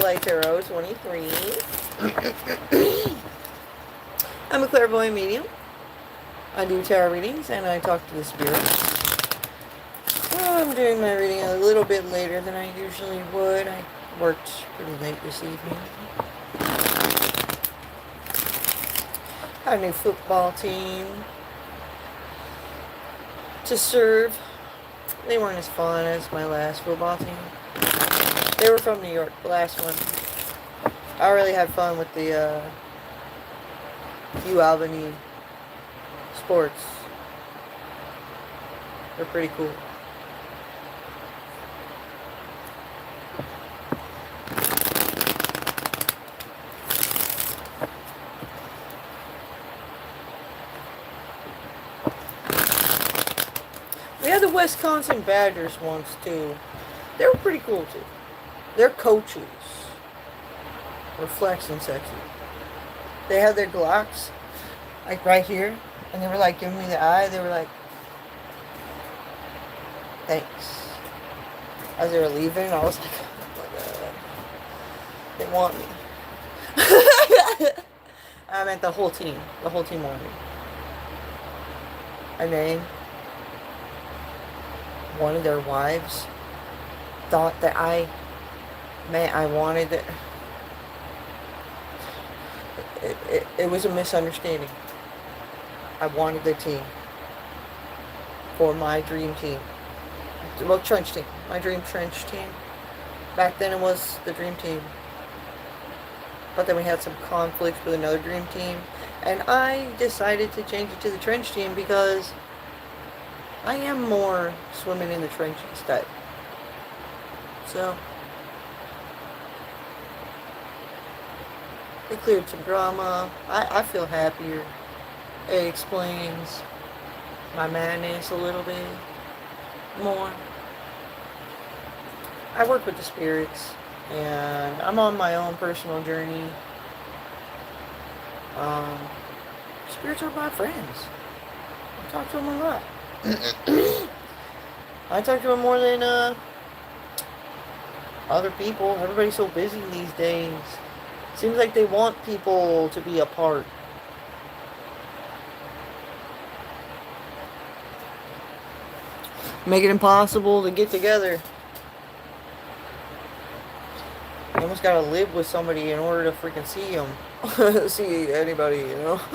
Angellighttarot23. I'm a clairvoyant medium. I do tarot readings and I talk to the spirits. Well, I'm doing my reading a little bit later than I usually would. I worked pretty late this evening. Had a new football team to serve. They weren't as fun as my last football team. They were from New York, the last one. I really had fun with the Albany sports. They're pretty cool. We had the Wisconsin Badgers once too. They were pretty cool too. Their coaches were flexing sexy. They had their Glocks like right here, and they were like giving me the eye. They were like, thanks. As they were leaving, I was like, oh my God, they want me. I meant the whole team. The whole team wanted me. And then one of their wives thought that I wanted it. It was a misunderstanding. I wanted the team for my dream team. Well, trench team. My dream trench team. Back then it was the dream team. But then we had some conflicts with another dream team. And I decided to change it to the trench team because I am more swimming in the trenches type. So it cleared some drama. I feel happier. It explains my madness a little bit more. I work with the spirits, and I'm on my own personal journey. Spirits are my friends. I talk to them a lot. I talk to them more than other people. Everybody's so busy these days. Seems like they want people to be apart. Make it impossible to get together. You almost gotta live with somebody in order to freaking see them. See anybody, you know? I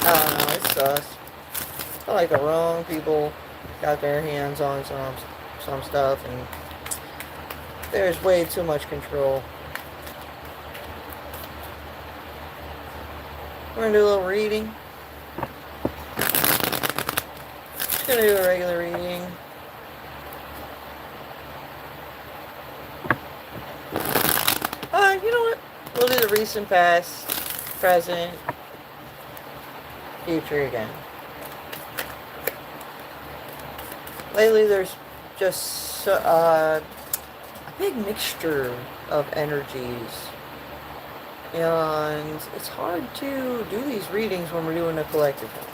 don't know, it sucks. I feel like the wrong people got their hands on some stuff, and there's way too much control. We're gonna do a little reading. Just gonna do a regular reading. You know what? We'll do the recent, past, present, future again. Lately there's just a big mixture of energies. And it's hard to do these readings when we're doing a collective one.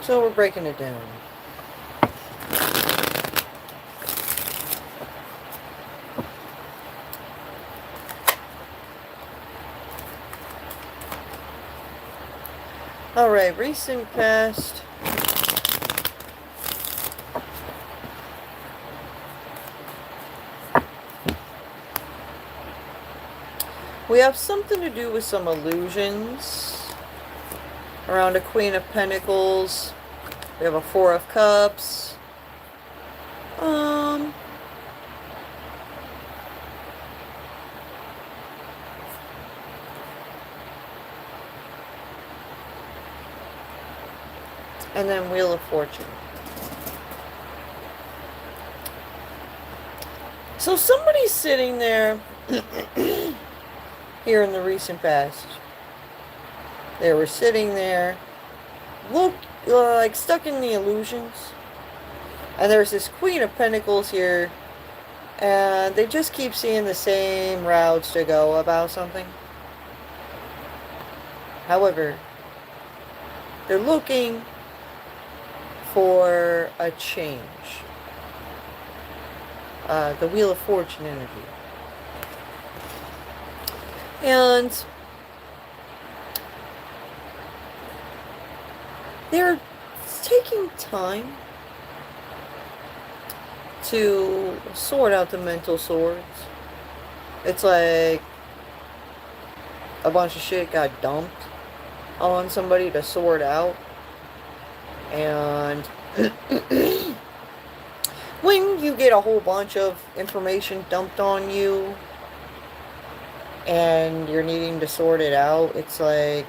So we're breaking it down. Alright, recent, past. We have something to do with some illusions around a Queen of Pentacles. We have a Four of Cups. And then Wheel of Fortune. So somebody's sitting there here in the recent past. They were sitting there, like stuck in the illusions. And there's this Queen of Pentacles here, and they just keep seeing the same routes to go about something. However, They're looking for a change. The Wheel of Fortune energy. And they're taking time to sort out the mental swords. It's like a bunch of shit got dumped on somebody to sort out. And when you get a whole bunch of information dumped on you and you're needing to sort it out, it's like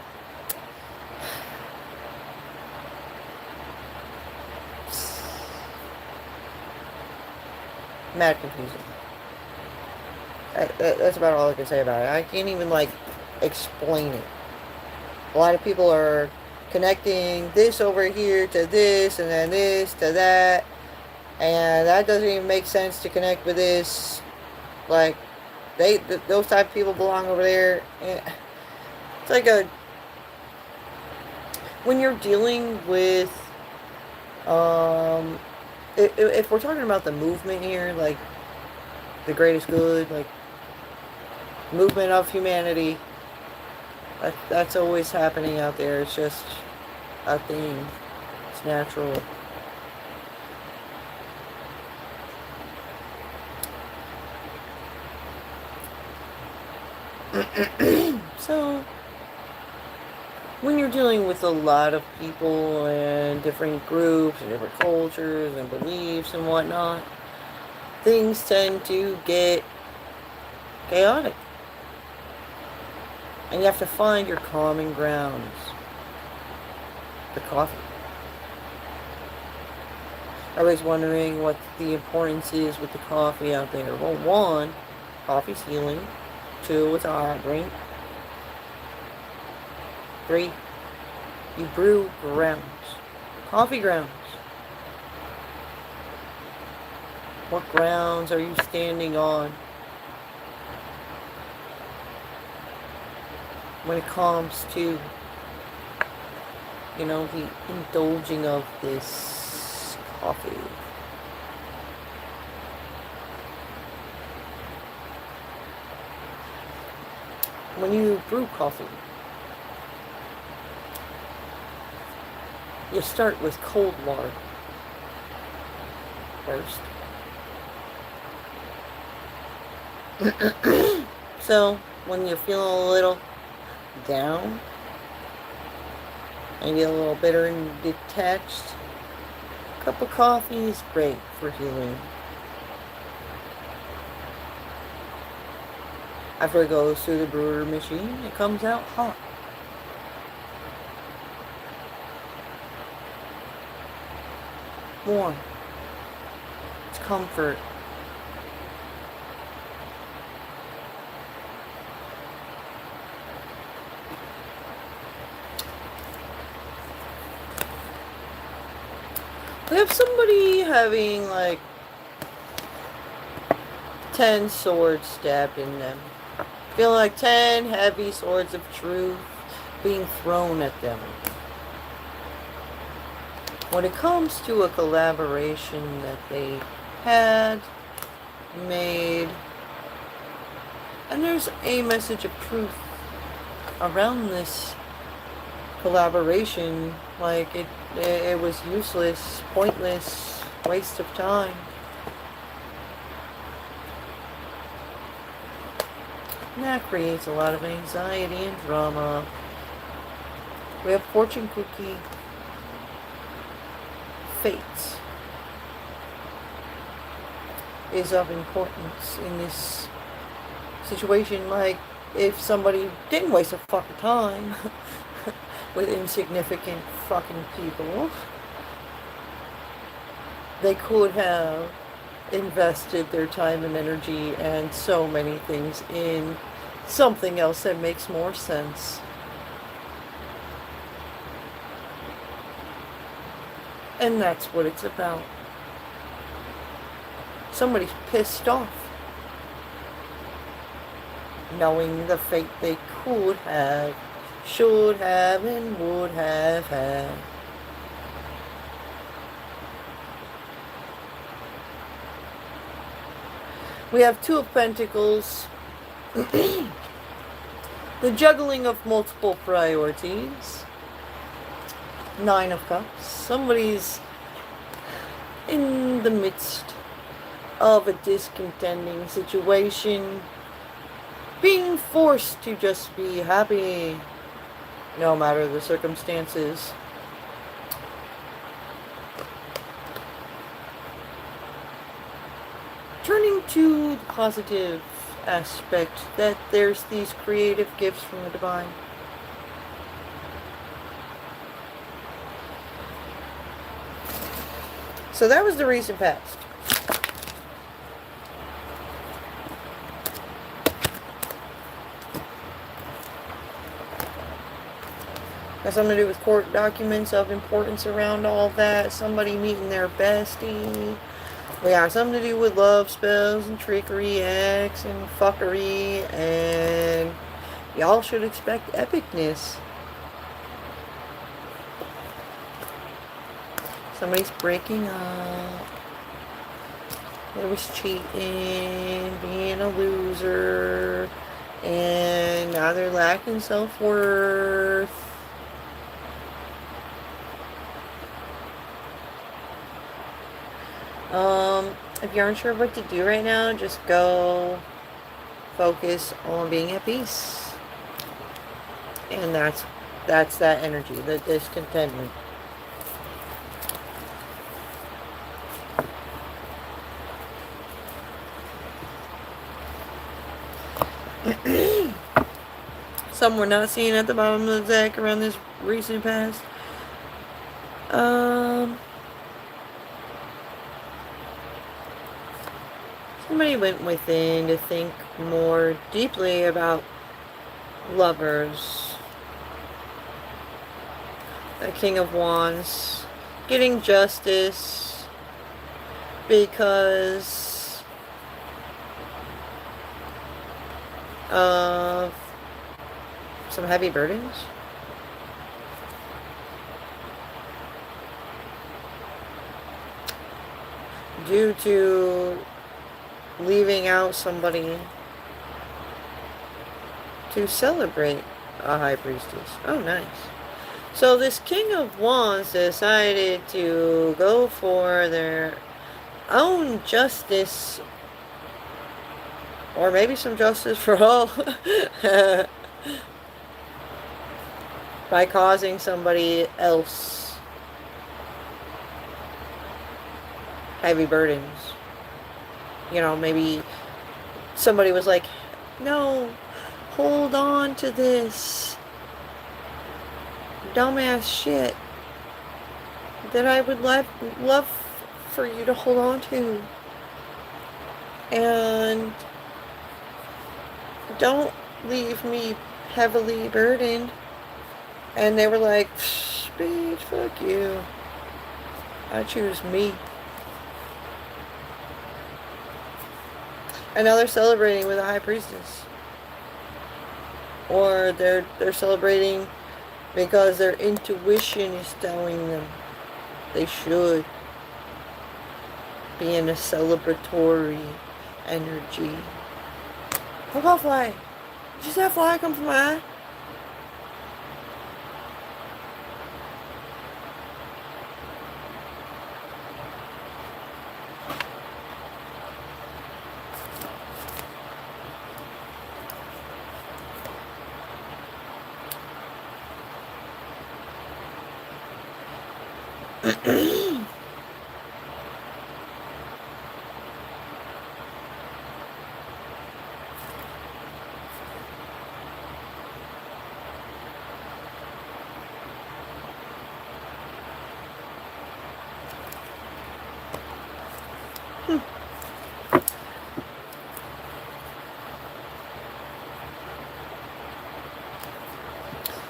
mad confusing. That's about all I can say about it. I can't even, like, explain it. A lot of people are connecting this over here to this, and then this to that, and that doesn't even make sense to connect with this. Like, those type of people belong over there. It's like when you're dealing with, if we're talking about the movement here, like the greatest good, like movement of humanity, that's always happening out there. It's just a thing. It's natural. So, when you're dealing with a lot of people and different groups and different cultures and beliefs and whatnot, things tend to get chaotic. And you have to find your common grounds. The coffee. Everybody's wondering what the importance is with the coffee out there. Well, one, coffee's healing. Two, it's a hot drink. Three, you brew grounds. Coffee grounds. What grounds are you standing on when it comes to, the indulging of this coffee? When you brew coffee, you start with cold water first. So, when you're feeling a little down, maybe a little bitter and detached, a cup of coffee is great for healing. After it goes through the brewer machine, it comes out hot. Warm. It's comfort. We have somebody having like 10 swords stabbed in them. Feeling like 10 heavy swords of truth being thrown at them. When it comes to a collaboration that they had made, and there's a message of truth around this collaboration, like it was useless, pointless, waste of time. And that creates a lot of anxiety and drama. We have fortune cookie. Fate is of importance in this situation. Like, if somebody didn't waste a fucking time with insignificant fucking people, they could have invested their time and energy and so many things in something else that makes more sense. And that's what it's about. Somebody's pissed off, knowing the fate they could have should have and would have had. We have Two of Pentacles. The juggling of multiple priorities. Nine of Cups. Somebody's in the midst of a discontending situation, being forced to just be happy no matter the circumstances. Turning to the positive aspect that there's these creative gifts from the divine. So that was the recent past. Got something to do with court documents of importance around all that. Somebody meeting their bestie. We got something to do with love spells and trickery, acts and fuckery. And y'all should expect epicness. Somebody's breaking up. There was cheating, being a loser, and now they're lacking self-worth. If you aren't sure what to do right now, just go focus on being at peace. And that's that energy, the discontentment. Some we're not seeing at the bottom of the deck around this recent past. Somebody went within to think more deeply about lovers. The King of Wands. Getting justice because of some heavy burdens. Due to leaving out somebody to celebrate a High Priestess. Oh, nice. So this King of Wands decided to go for their own justice, or maybe some justice for all, by causing somebody else heavy burdens. You know, maybe somebody was like, no, hold on to this dumbass shit that I would love for you to hold on to. And don't leave me heavily burdened. And they were like, bitch, fuck you. I choose me. And now they're celebrating with a High Priestess. Or they're celebrating because their intuition is telling them they should be in a celebratory energy. What about fly? Did you see that fly come from my eye?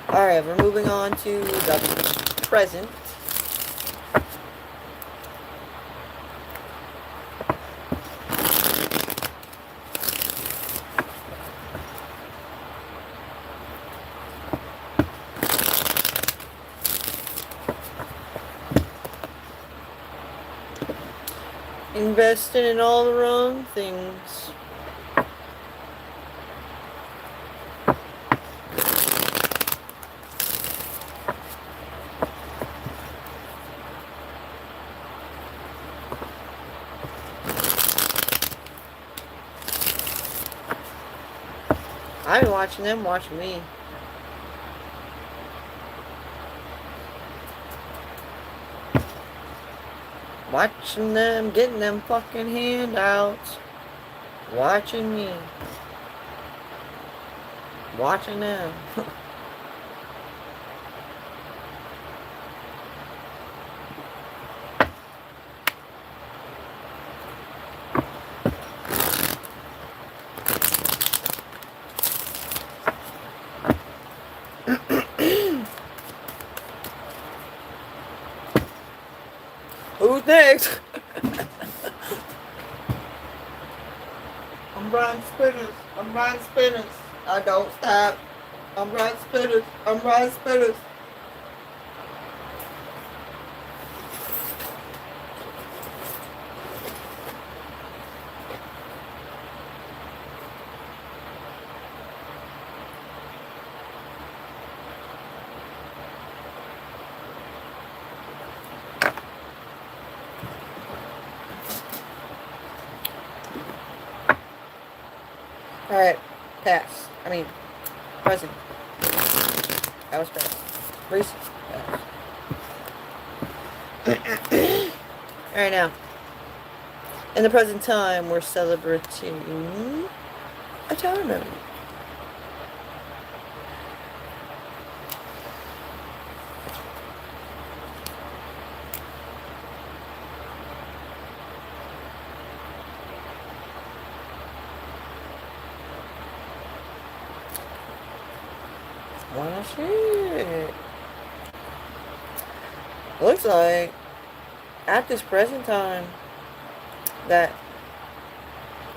Alright, we're moving on to the present. investing in all the wrong things. I be watching them watching me. Watching them getting them fucking handouts. Watching me. Watching them. Who's next? I'm riding spinners. I'm riding spinners. I don't stop. I'm riding spinners. I'm riding spinners. Alright, pass. I mean, present. That was pass. Recent. Pass. Alright, now. In the present time, we're celebrating a tower memory. Wanna see it? Looks like at this present time that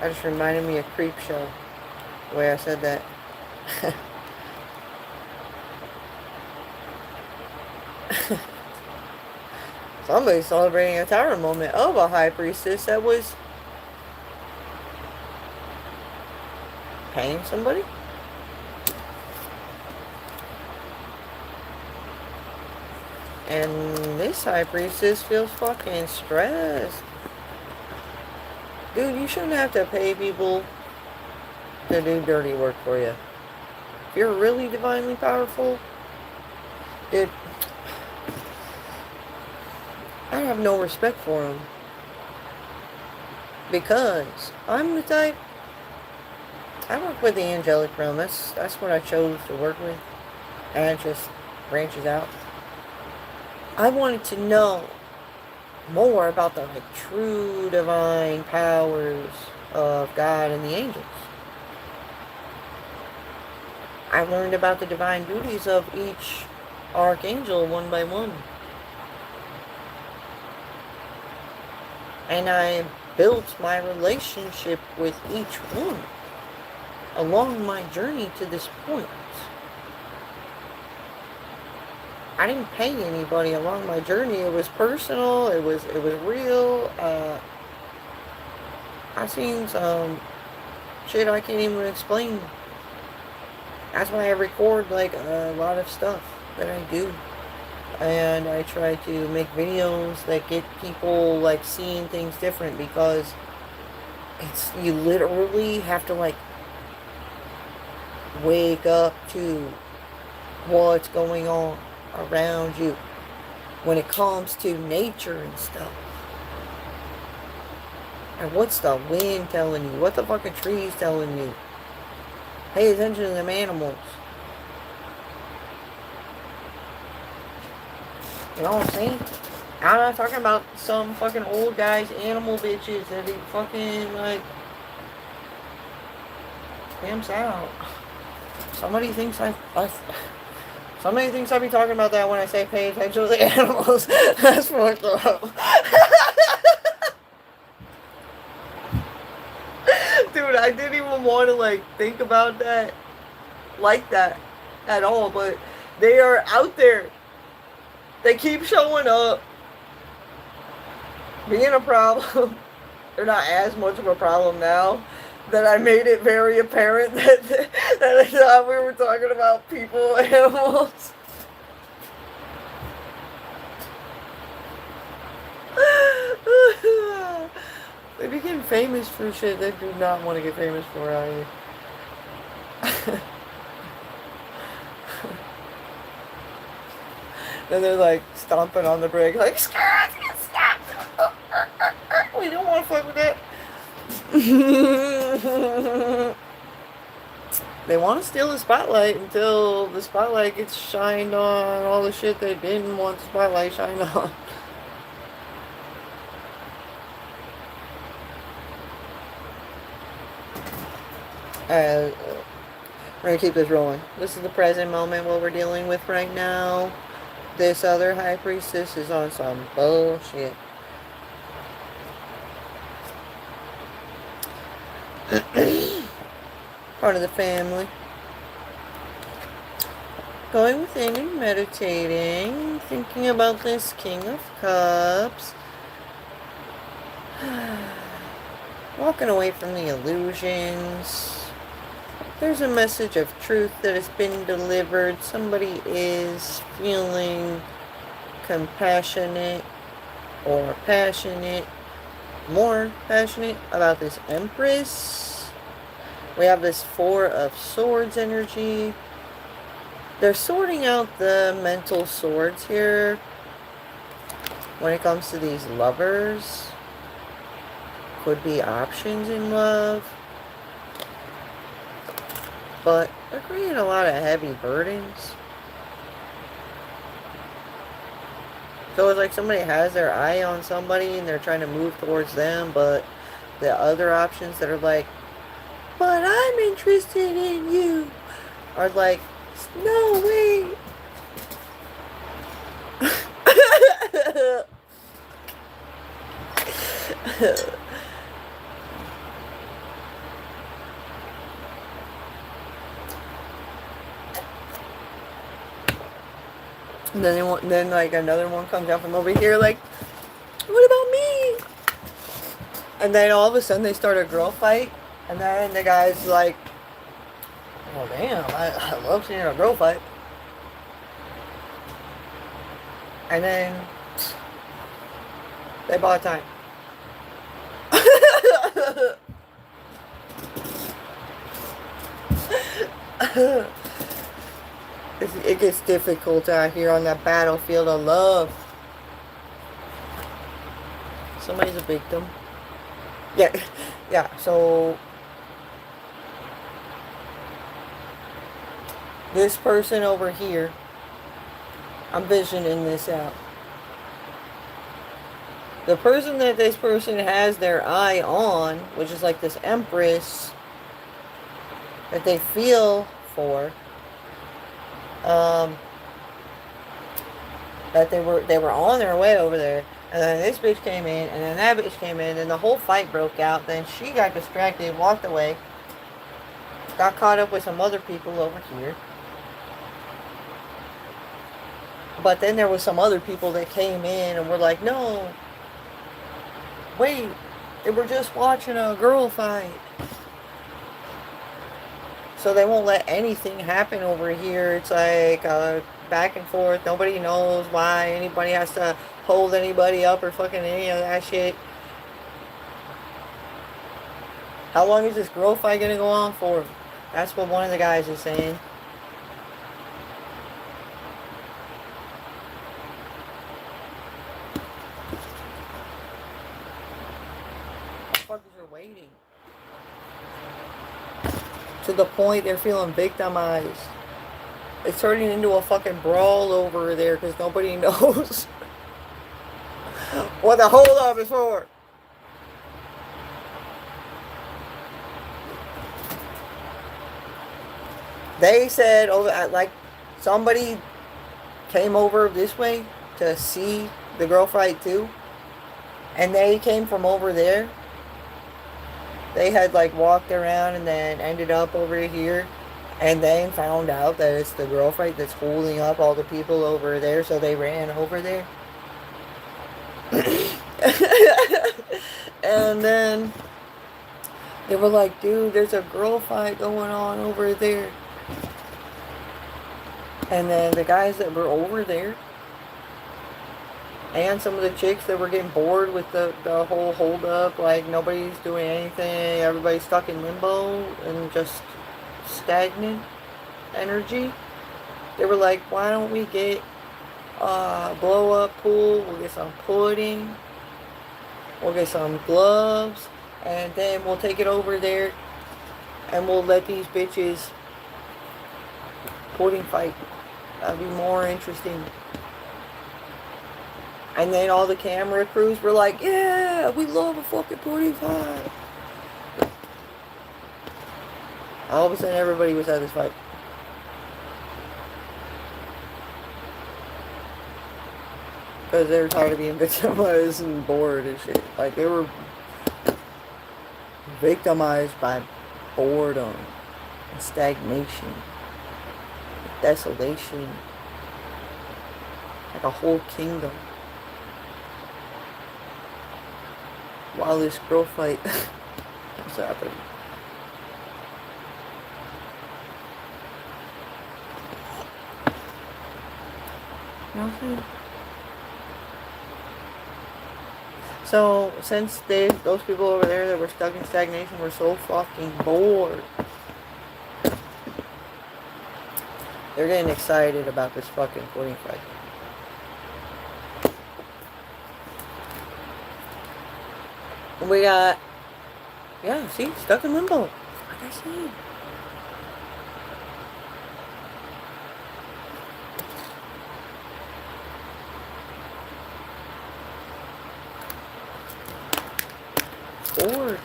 just reminded me of Creep Show, the way I said that. Somebody's celebrating a tower moment of a high priestess that was paying somebody. And this high priestess feels fucking stressed. Dude, you shouldn't have to pay people to do dirty work for you. If you're really divinely powerful, dude, I have no respect for them. Because I'm the type, I work with the angelic realm. That's what I chose to work with. And it just branches out. I wanted to know more about the true divine powers of God and the angels. I learned about the divine duties of each archangel one by one. And I built my relationship with each one along my journey to this point. I didn't pay anybody along my journey. It was personal. It was real. I seen some shit I can't even explain. That's why I record like a lot of stuff that I do, and I try to make videos that get people like seeing things different, because you literally have to like wake up to what's going on around you when it comes to nature and stuff. And what's the wind telling you? What the fucking trees telling you? Pay attention to them animals. You know what I'm saying? I'm not talking about some fucking old guys, animal bitches that be fucking like pimps out. Somebody thinks I be talking about that when I say pay attention to the animals. That's fucked up. Dude, I didn't even want to like think about that like that at all, but they are out there. They keep showing up, being a problem, they're not as much of a problem now, that I made it very apparent that I thought we were talking about people, animals. They became famous for shit they do not want to get famous for out here. Then they're like stomping on the brake, like, stop! We don't want to fuck with that. They want to steal the spotlight until the spotlight gets shined on all the shit they didn't want the spotlight shined on. We're going to keep this rolling. This is the present moment, what we're dealing with right now. This other high priestess is on some bullshit. Part of the family. Going within and meditating. Thinking about this King of Cups. Walking away from the illusions. There's a message of truth that has been delivered. Somebody is feeling compassionate or passionate, more passionate about this Empress. We have this Four of Swords energy. They're sorting out the mental swords here when it comes to these lovers. Could be options in love. But they're creating a lot of heavy burdens. So it's like somebody has their eye on somebody and they're trying to move towards them, but the other options that are like, but I'm interested in you, are like, no, wait. And then like another one comes out from over here like, what about me? And then all of a sudden they start a girl fight. And then the guy's like, oh damn, I love seeing a girl fight. And then they bought time. It gets difficult out here on that battlefield of love. Somebody's a victim. Yeah, so this person over here, I'm visioning this out. The person that this person has their eye on, which is like this Empress that they feel for, that they were on their way over there, and then this bitch came in, and then that bitch came in, and the whole fight broke out. Then she got distracted, walked away, got caught up with some other people over here. But then there was some other people that came in and were like, no, wait, they were just watching a girl fight. So they won't let anything happen over here. It's like back and forth. Nobody knows why anybody has to hold anybody up or fucking any of that shit. How long is this girl fight gonna go on for? That's what one of the guys is saying. Motherfuckers are waiting. To the point they're feeling victimized. It's turning into a fucking brawl over there because nobody knows what the hold up is for. They said, like, somebody came over this way to see the girl fight too. And they came from over there. They had like walked around and then ended up over here. And then found out that it's the girl fight that's holding up all the people over there. So they ran over there. And then they were like, dude, there's a girl fight going on over there. And then the guys that were over there, and some of the chicks that were getting bored with the whole hold up, like nobody's doing anything, everybody's stuck in limbo and just stagnant energy. They were like, why don't we get a blow up pool, we'll get some pudding, we'll get some gloves, and then we'll take it over there and we'll let these bitches pudding fight. That'd be more interesting. And then all the camera crews were like, yeah, we love a fucking pudding fight. All of a sudden everybody was at this fight. Because they were tired of being victimized and bored and shit. Like, they were victimized by boredom and stagnation, desolation, like a whole kingdom. While this girl fight was happening. You know what I'm saying? So, since those people over there that were stuck in stagnation were so fucking bored, they're getting excited about this fucking pudding fight. And we got, yeah, see, stuck in limbo. Like I said. Bored.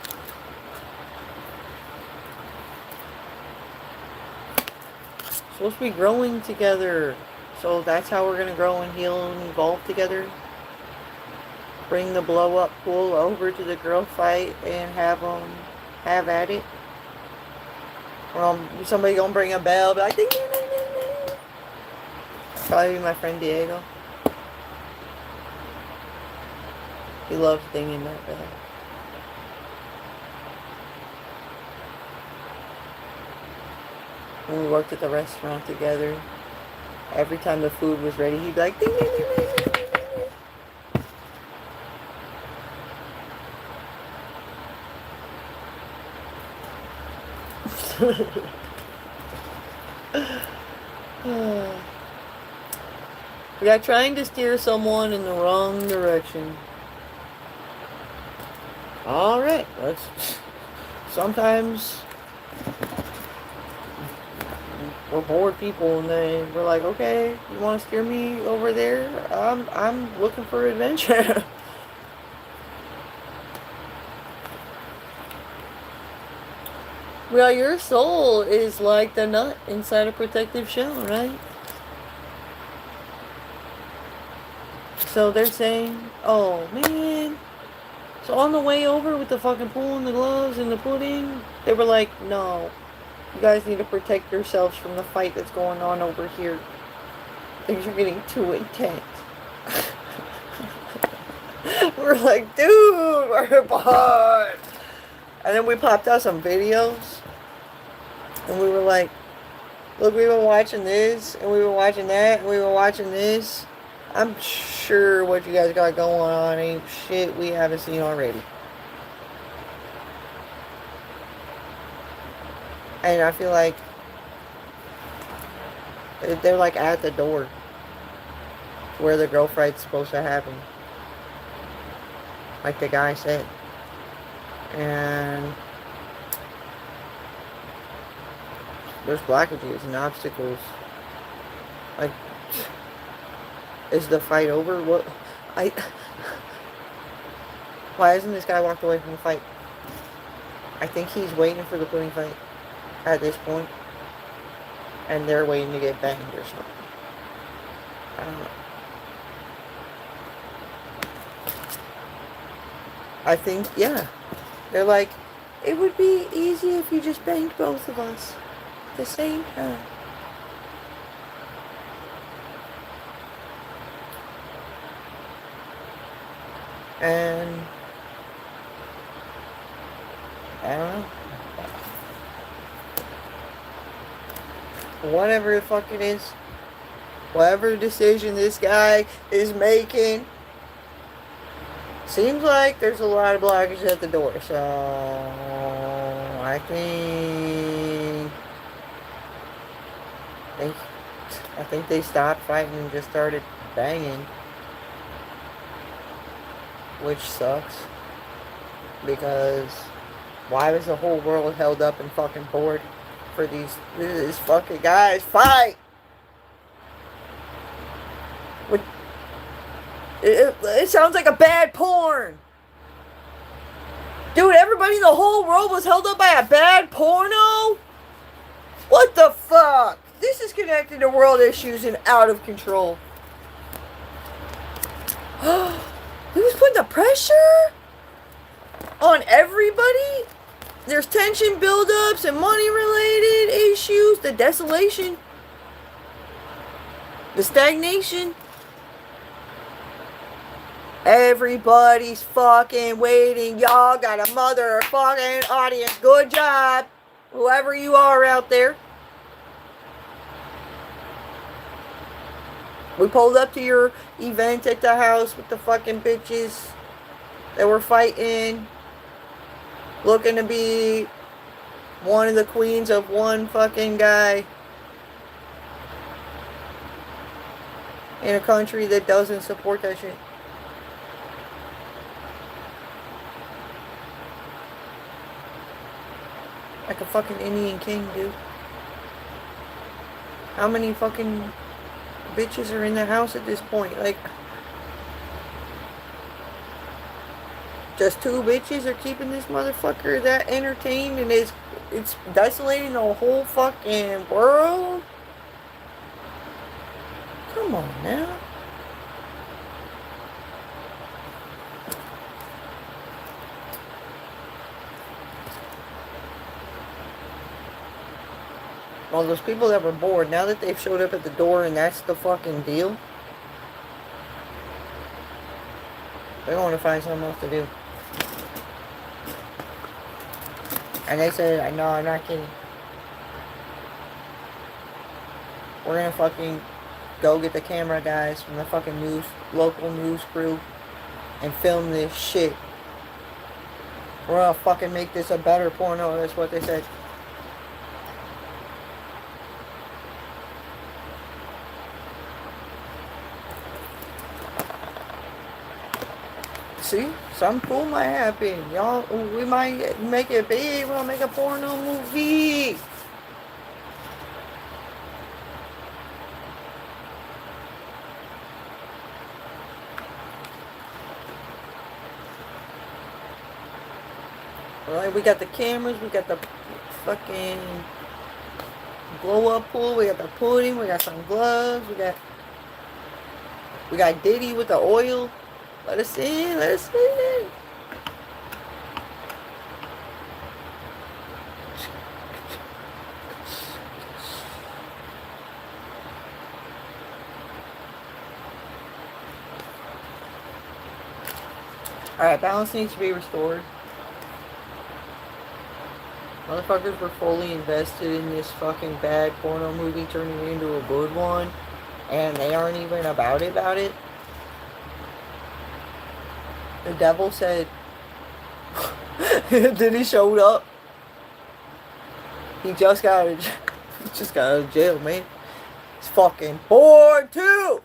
Supposed to be growing together. So that's how we're going to grow and heal and evolve together. Bring the blow up pool over to the girl fight and have them have at it. Or somebody going to bring a bell. Be like, ding, ding, ding, ding, ding. Probably my friend Diego. He loves dinging that bell. When we worked at the restaurant together, every time the food was ready, he'd be like, ding, ding, ding, ding, ding, ding, ding. We are trying to steer someone in the wrong direction. Alright, sometimes we're bored people and we're like, okay, you want to steer me over there? I'm looking for adventure. Well, your soul is like the nut inside a protective shell, right? So they're saying, oh man. So on the way over with the fucking pool and the gloves and the pudding, they were like, no. You guys need to protect yourselves from the fight that's going on over here. Things are getting too intense. We're like, dude, we're bored. And then we popped out some videos. And we were like, look, we've been watching this. And we've been watching that. And we've been watching this. I'm sure what you guys got going on ain't shit we haven't seen already. And I feel like they're like at the door where the girl fight's supposed to happen. Like the guy said. And there's blockages and obstacles. Like, is the fight over? What? Why hasn't this guy walked away from the fight? I think he's waiting for the pudding fight at this point, and they're waiting to get banged or something. I don't know. I think, yeah. They're like, it would be easy if you just banged both of us at the same time. And I don't know. Whatever the fuck it is. Whatever decision this guy is making. Seems like there's a lot of blockage at the door. So I think they stopped fighting and just started banging. Which sucks. Because why was the whole world held up and fucking bored for these fucking guys? Fight! It sounds like a bad porn. Dude, everybody in the whole world was held up by a bad porno? What the fuck? This is connected to world issues and out of control. He was putting the pressure on everybody? There's tension buildups and money-related issues, the desolation, the stagnation. Everybody's fucking waiting. Y'all got a motherfucking audience. Good job, whoever you are out there. We pulled up to your event at the house with the fucking bitches that were fighting, looking to be one of the queens of one fucking guy in a country that doesn't support that shit. Like a fucking Indian king, dude. How many fucking bitches are in the house at this point? Like, just 2 bitches are keeping this motherfucker that entertained, and it's desolating the whole fucking world? Come on now. All those people that were bored, now that they've showed up at the door and that's the fucking deal, they're going to find something else to do. And they said, no, I'm not kidding. We're going to fucking go get the camera guys from the fucking local news crew and film this shit. We're going to fucking make this a better porno. That's what they said. See, something cool might happen. Y'all, we might make it big. We'll make a porno movie. Alright, we got the cameras. We got the fucking blow-up pool. We got the pudding. We got some gloves. We got Diddy with the oil. Let us in, let us in. Alright, balance needs to be restored. Motherfuckers were fully invested in this fucking bad porno movie turning it into a good one. And they aren't even about it. The devil said, then he showed up. He just got out of jail, man. He's fucking bored too.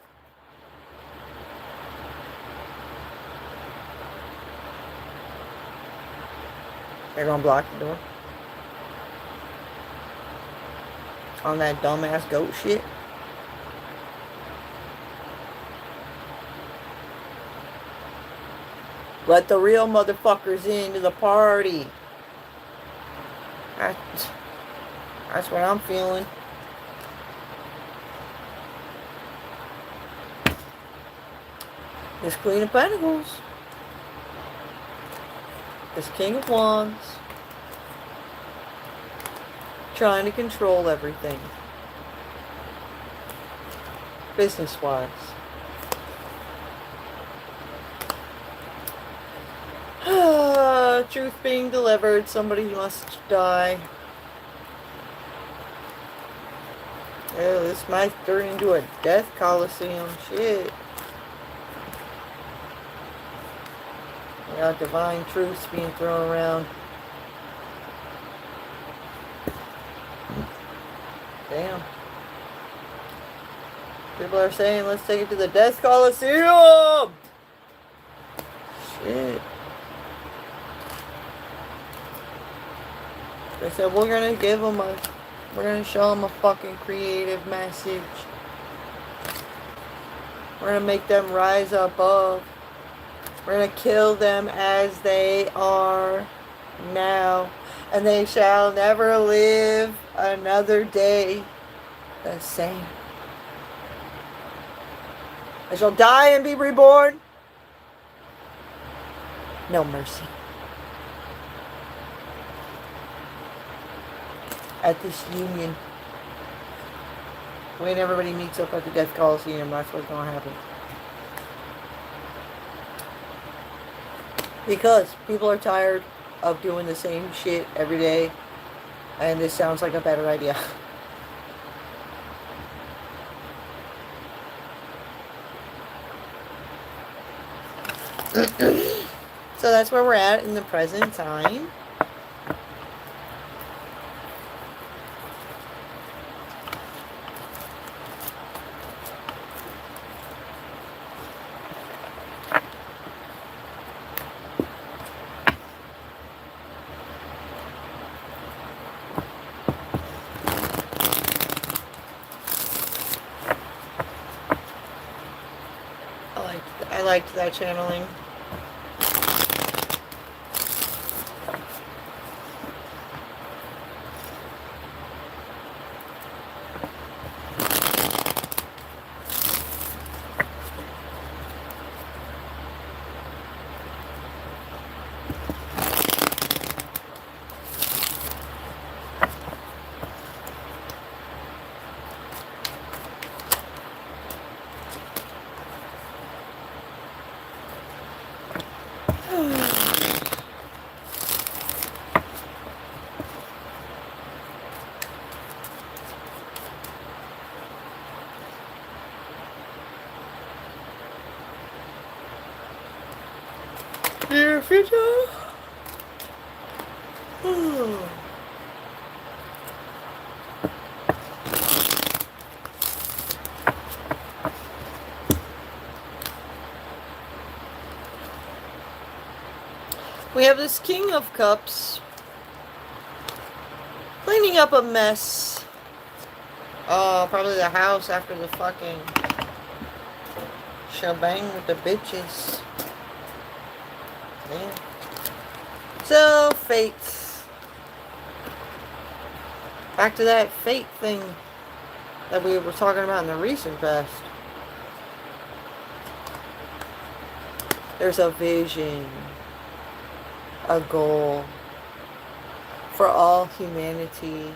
They're gonna block the door on that dumbass goat shit. Let the real motherfuckers into the party. That's what I'm feeling. This Queen of Pentacles. This King of Wands. Trying to control everything. Business-wise. truth being delivered. Somebody must die. Oh, this might turn into a death coliseum. Shit. We got divine truths being thrown around. Damn. People are saying, let's take it to the death coliseum! Shit. They said, we're gonna give them a... We're gonna show them a fucking creative message. We're gonna make them rise above. We're gonna kill them as they are now. And they shall never live another day the same. They shall die and be reborn. No mercy. At this union, when everybody meets up at the Death Coliseum, that's what's going to happen. Because people are tired of doing the same shit every day, and this sounds like a better idea. So that's where we're at in the present time. I liked that channeling. Dear future. We have this King of Cups cleaning up a mess. Oh, probably the house after the fucking shebang with the bitches. Yeah. So, fate. Back to that fate thing that we were talking about in the recent past. There's a vision, a goal for all humanity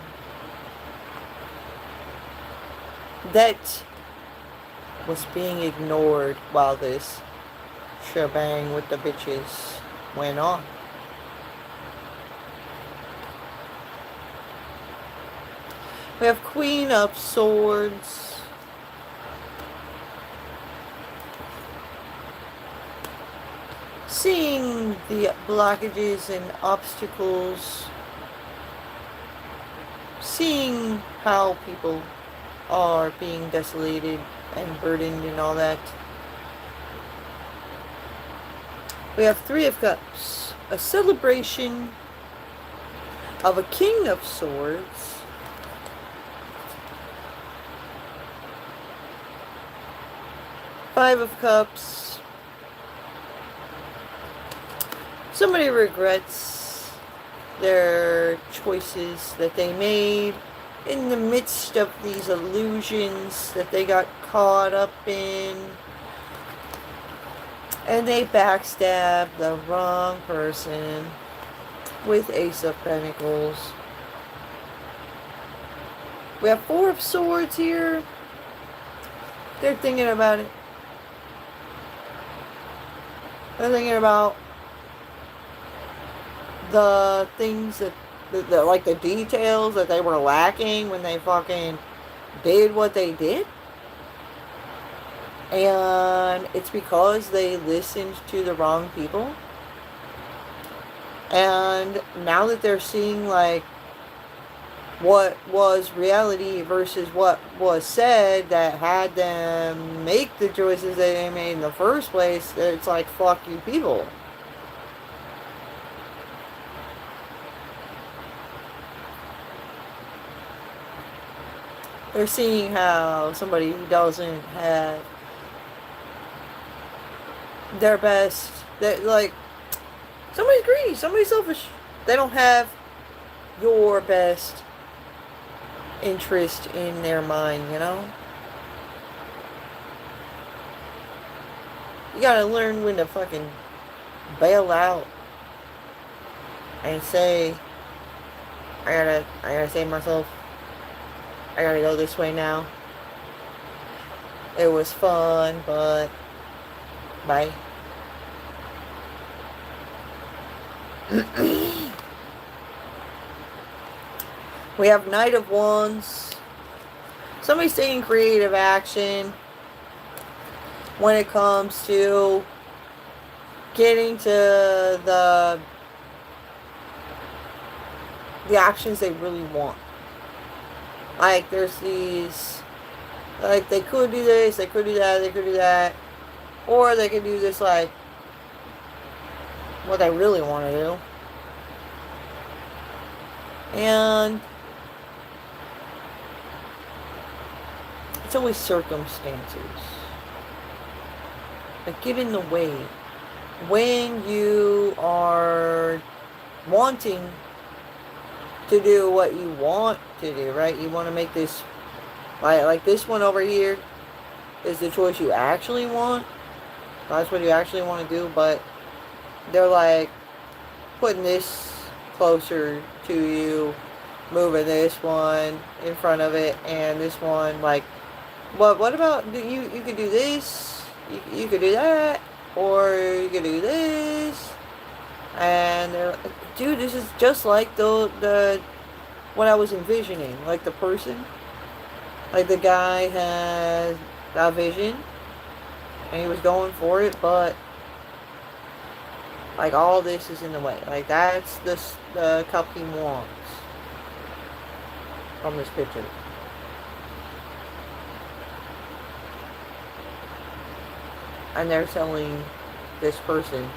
that was being ignored while this shebang with the bitches went on. We have Queen of Swords. Seeing the blockages and obstacles. Seeing how people are being desolated and burdened and all that. We have Three of Cups, a celebration of a King of Swords. Five of Cups. Somebody regrets their choices that they made in the midst of these illusions that they got caught up in. And they backstab the wrong person with Ace of Pentacles. We have Four of Swords here. They're thinking about it. They're thinking about the things that, like the details that they were lacking when they fucking did what they did. And it's because they listened to the wrong people. And now that they're seeing, like, what was reality versus what was said that had them make the choices that they made in the first place, it's like, fuck you people. They're seeing how somebody who doesn't have their best, that, like, somebody's greedy, somebody's selfish. They don't have your best interest in their mind, you know? You gotta learn when to fucking bail out and say, I gotta save myself. I gotta go this way now. It was fun, but bye. We have Knight of Wands. Somebody's taking creative action when it comes to getting to the actions they really want. Like, there's these, like, they could do this, they could do that, they could do that. Or they could do this, like, what they really want to do. And it's always circumstances that get in the way when you are wanting to do what you want to do, right? You want to make this, like this one over here is the choice you actually want. That's what you actually want to do, but they're like putting this closer to you, moving this one in front of it, and this one, like, what about, you could do this, you could do that, or you could do this. And they're like, dude, this is just like the what I was envisioning. Like, the person, like, the guy had a vision and he was going for it, but like, all this is in the way. Like, that's the cup he wants from this picture. And they're telling this person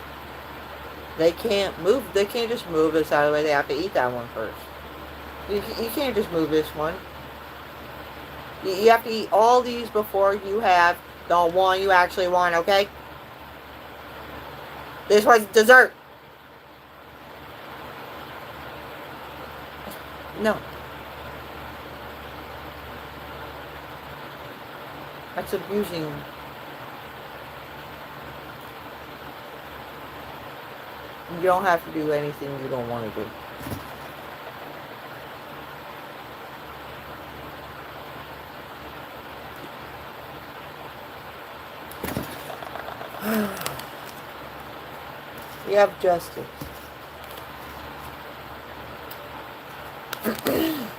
they can't just move this out of the way. They have to eat that one first. You can't just move this one. You have to eat all these before you have the one you actually want, okay? This one's dessert. No. That's abusing. You don't have to do anything you don't want to do. We have justice.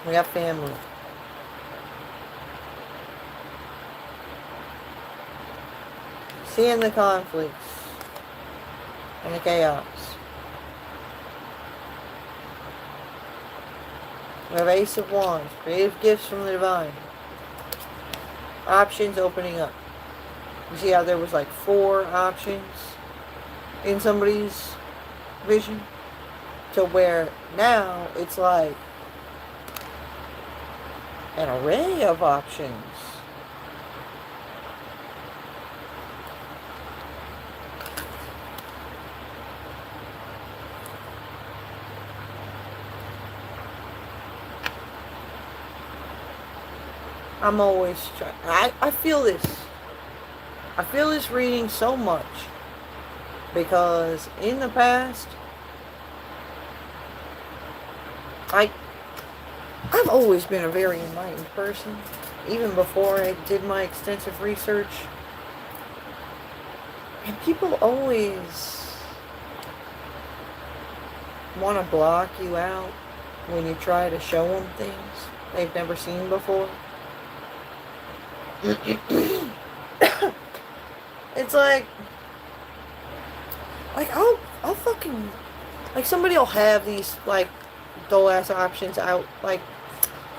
We have family. Seeing the conflicts and the chaos. We have Ace of Wands. Creative gifts from the divine. Options opening up. You see how there was like 4 options in somebody's vision? To where now it's like an array of options. I'm always trying. I feel this. I feel this reading so much because in the past, I've always been a very enlightened person, even before I did my extensive research. And people always want to block you out when you try to show them things they've never seen before. It's like I'll fucking, like, somebody will have these, like, dull ass options out, like,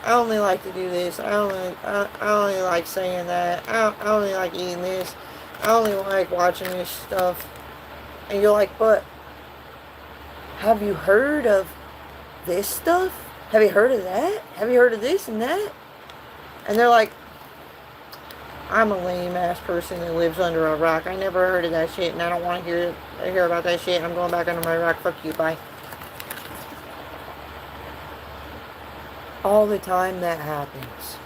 I only like to do this, I only like saying that, I only like eating this, I only like watching this stuff, and you're like, but have you heard of this stuff? Have you heard of that? Have you heard of this and that? And they're like, I'm a lame ass person that lives under a rock. I never heard of that shit, and I don't want to hear about that shit. I'm going back under my rock. Fuck you. Bye. All the time that happens.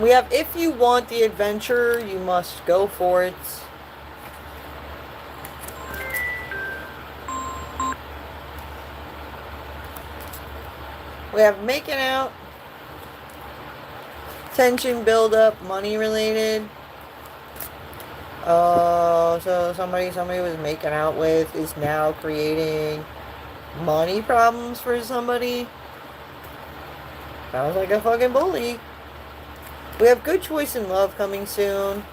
We have, if you want the adventure, you must go for it. We have making out, tension buildup, money related. So somebody was making out with is now creating money problems for somebody. Sounds like a fucking bully. We have good choice in love coming soon.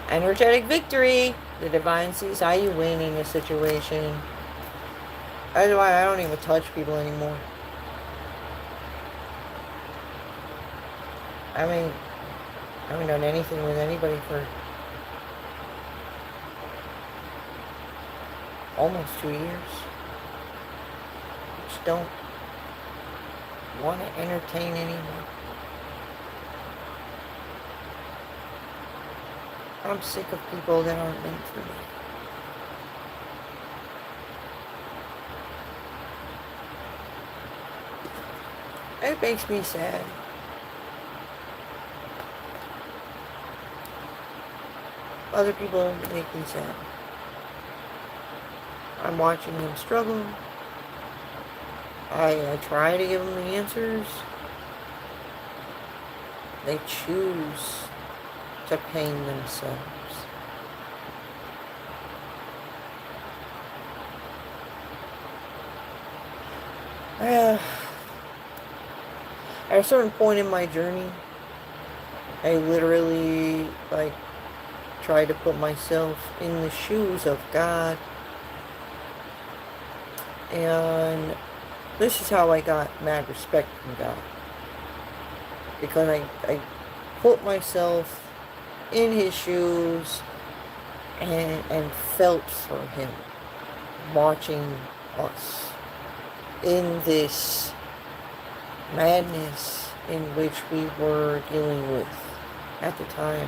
Energetic victory. The divine sees how you win in a situation. That's why I don't even touch people anymore. I mean, I haven't done anything with anybody for almost 2 years. Just don't want to entertain anymore. I'm sick of people that aren't meant for me. It makes me sad. Other people make me sad. I'm watching them struggle. I try to give them the answers. They choose to pain themselves. At a certain point in my journey, I literally, like, try to put myself in the shoes of God. And this is how I got mad respect from God. Because I put myself in his shoes and felt for him, watching us in this madness in which we were dealing with at the time.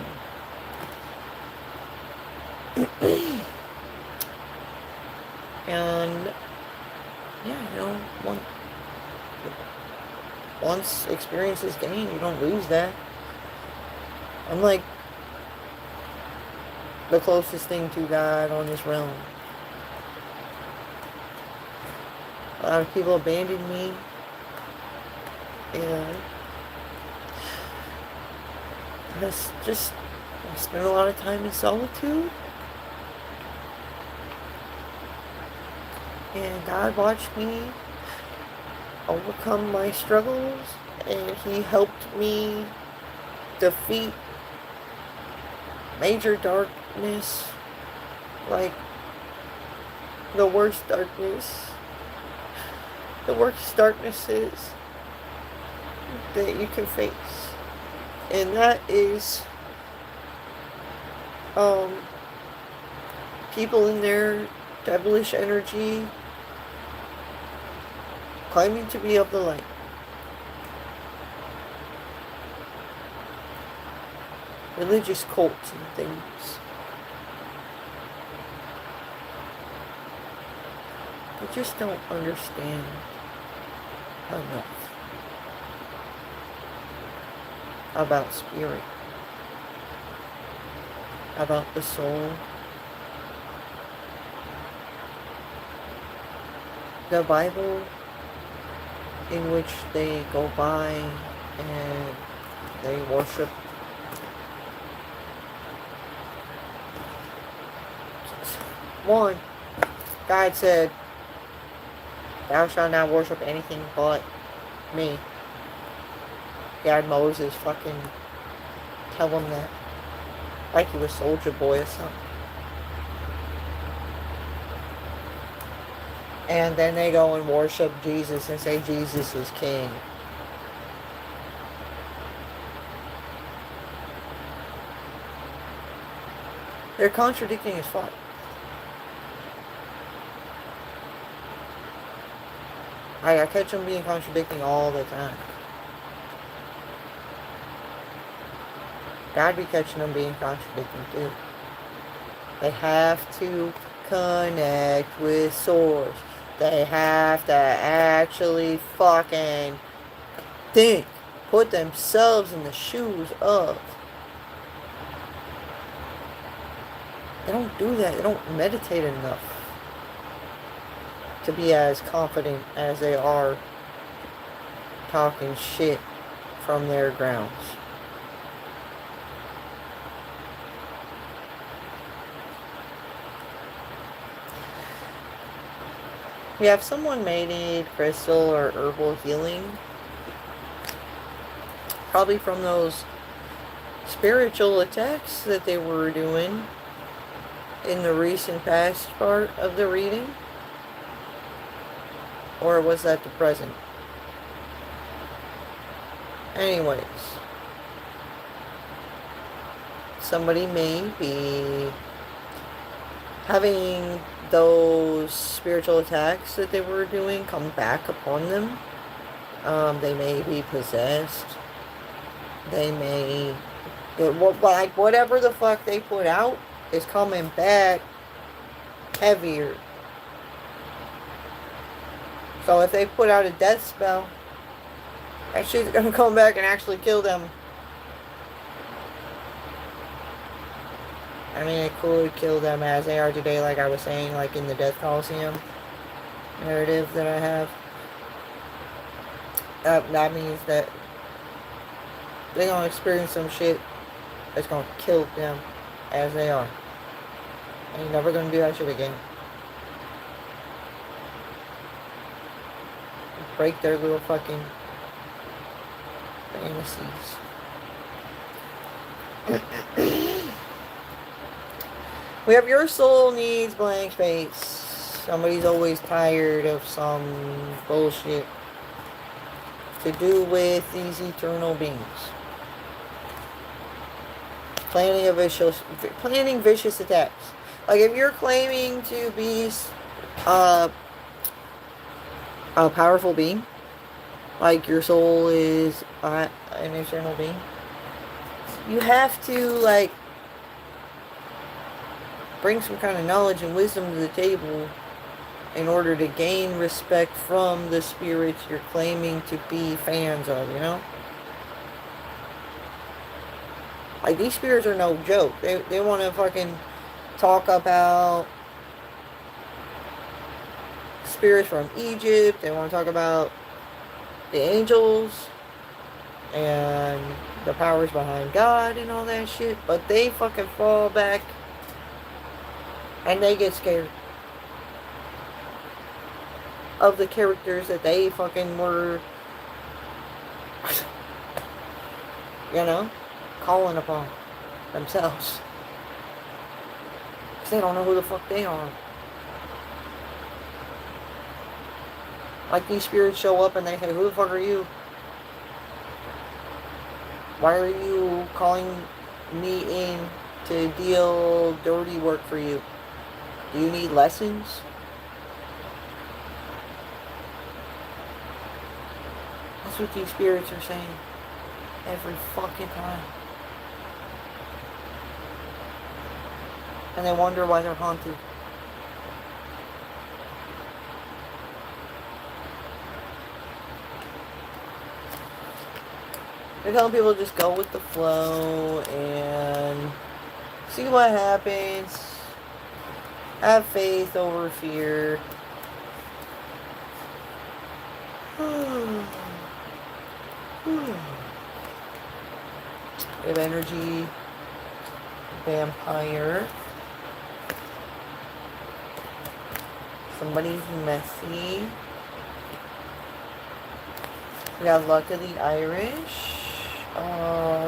And yeah, you know, once experience is gained, you don't lose that. I'm like the closest thing to God on this realm. A lot of people abandoned me, and I spent a lot of time in solitude. And God watched me overcome my struggles, and he helped me defeat major darkness, like the worst darkness. The worst darknesses that you can face. And that is people in their devilish energy claiming to be of the light. Religious cults and things. They just don't understand enough about spirit, about the soul, the Bible in which they go by and they worship. One, God said, thou shalt not worship anything but me. He had Moses fucking tell him that. Like he was Soldier Boy or something. And then they go and worship Jesus and say Jesus is king. They're contradicting as fuck. I catch them being contradicting all the time. God be catching them being contradicting too. They have to connect with Source. They have to actually fucking think. Put themselves in the shoes of. They don't do that. They don't meditate enough to be as confident as they are talking shit from their grounds. We have someone made crystal or herbal healing. Probably from those spiritual attacks that they were doing in the recent past part of the reading. Or was that the present? Anyways. Somebody may be having those spiritual attacks that they were doing come back upon them. They may be possessed. They may... like, whatever the fuck they put out is coming back heavier. So if they put out a death spell, that shit's gonna come back and actually kill them. I mean, it could kill them as they are today, like I was saying, like in the Death Coliseum narrative that I have. That means that they're gonna experience some shit that's gonna kill them as they are. And you're never gonna do that shit again. Break their little fucking fantasies. We have your soul needs blank space. Somebody's always tired of some bullshit to do with these eternal beings. Planning vicious attacks. Like if you're claiming to be a powerful being, like your soul is an eternal being, you have to like bring some kind of knowledge and wisdom to the table in order to gain respect from the spirits you're claiming to be fans of, you know? Like, these spirits are no joke. They want to fucking talk about spirits from Egypt. They want to talk about the angels and the powers behind God and all that shit. But they fucking fall back and they get scared of the characters that they fucking were, you know, calling upon themselves. Because they don't know who the fuck they are. Like these spirits show up and they say, who the fuck are you? Why are you calling me in to deal dirty work for you? Do you need lessons? That's what these spirits are saying every fucking time. And they wonder why they're haunted. They're telling people to just go with the flow and see what happens. Have faith over fear. We have energy, vampire. Somebody's messy. We got luck of the Irish.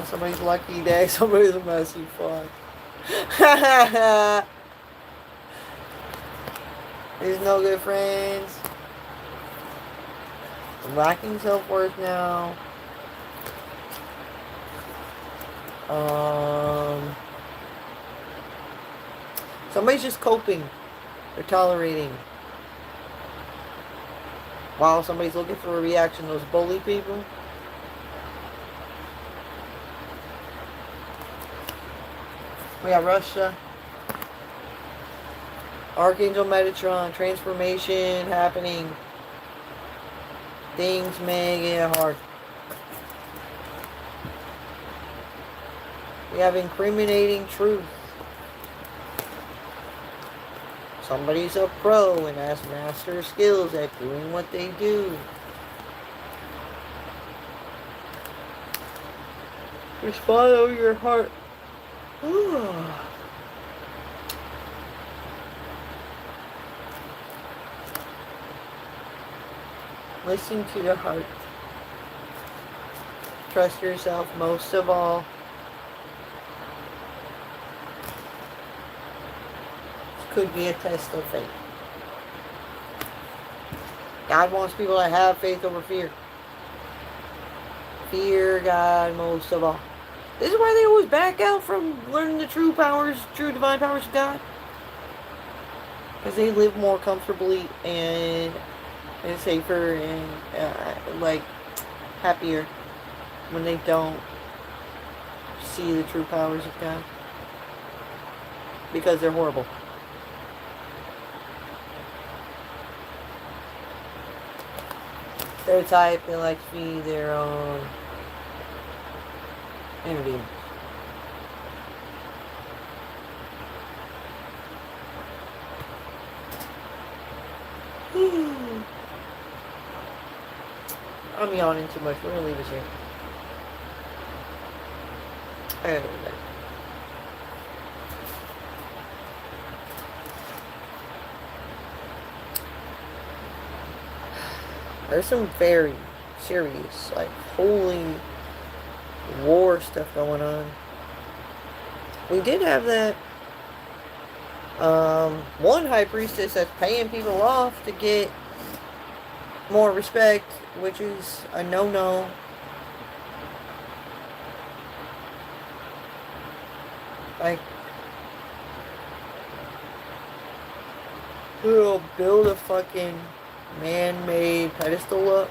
Somebody's lucky day. Somebody's a messy fuck. There's no good friends. I'm lacking self-worth now. Somebody's just coping. They're tolerating. Wow, somebody's looking for a reaction. Those bully people. We got Russia. Archangel Metatron. Transformation happening. Things may get hard. We have incriminating truth. Somebody's a pro and has master skills at doing what they do. Just follow your heart. Listen to your heart. Trust yourself most of all. Could be a test of faith. God wants people to have faith over fear. Fear God most of all. This is why they always back out from learning the true powers, true divine powers of God. Because they live more comfortably and safer and like happier when they don't see the true powers of God. Because they're horrible. Their type, they like to be their own enemy. I'm yawning too much. We're gonna leave this here. I gotta go to bed. There's some very serious, like, holy war stuff going on. We did have that one high priestess that's paying people off to get more respect, which is a no-no. Like, who'll build a fucking man-made pedestal up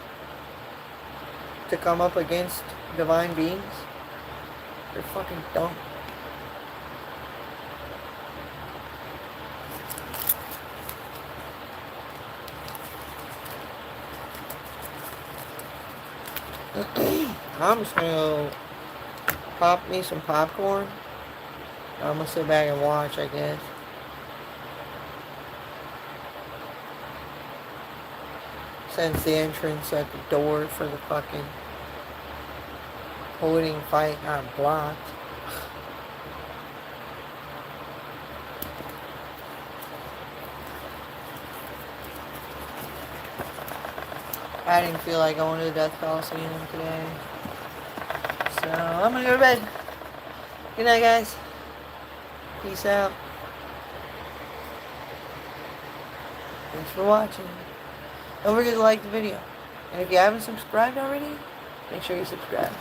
to come up against divine beings? They're fucking dumb. I'm just gonna go pop me some popcorn. I'm gonna sit back and watch, I guess. Since the entrance at the door for the fucking holding fight got blocked. I didn't feel like going to the Death Coliseum today. So I'm gonna go to bed. Good night, guys. Peace out. Thanks for watching. Don't forget to like the video. And if you haven't subscribed already, make sure you subscribe.